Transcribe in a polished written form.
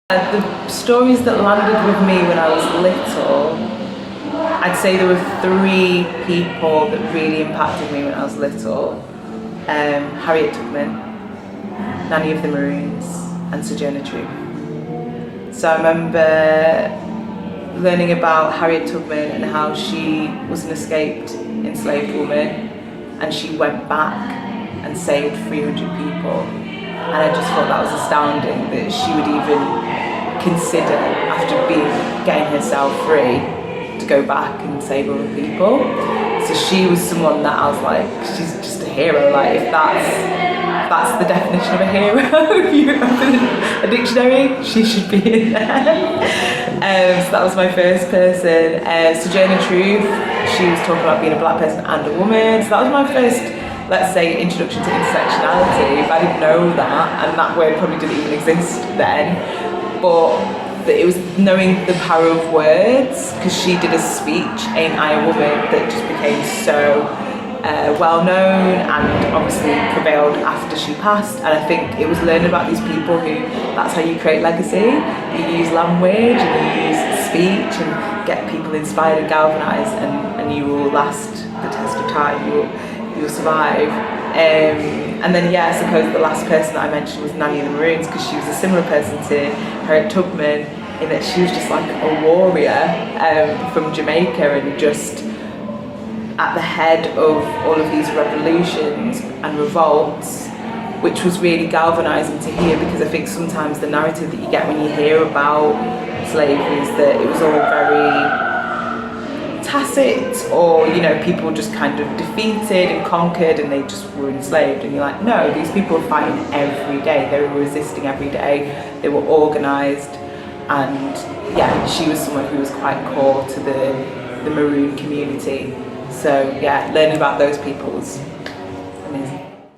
The stories that landed with me when I was little, I'd say there were three people that really impacted me when I was little. Harriet Tubman, Nanny of the Maroons, and Sojourner Truth. So I remember learning about Harriet Tubman and how she was an escaped enslaved woman, and she went back and saved 300 people. And I just thought that was astounding that she would even consider, after getting herself free, to go back and save other people. So she was someone that I was like, she's just a hero. Like, if that's the definition of a hero, if you open a dictionary, she should be in there. So that was my first person. Sojourner Truth, she was talking about being a black person and a woman. So that was my first, let's say, introduction to intersectionality. But I didn't know that, and that word probably didn't even exist then. But it was knowing the power of words, because she did a speech, Ain't I a Woman, that just became so well known and obviously prevailed after she passed. And I think it was learning about these people who, that's how you create legacy. You use language and you use speech and get people inspired and galvanised, and you will last the test of time. You will survive. And then, yeah, I suppose the last person that I mentioned was Nanny of the Maroons, because she was a similar person to Harriet Tubman in that she was just like a warrior from Jamaica, and just at the head of all of these revolutions and revolts, which was really galvanising to hear, because I think sometimes the narrative that you get when you hear about slavery is that it was all very tacit, or, you know, people just kind of defeated and conquered and they just were enslaved. And you're like, no, these people were fighting every day, they were resisting every day, they were organised. And yeah, she was someone who was quite core to the Maroon community. So yeah, learning about those people was amazing.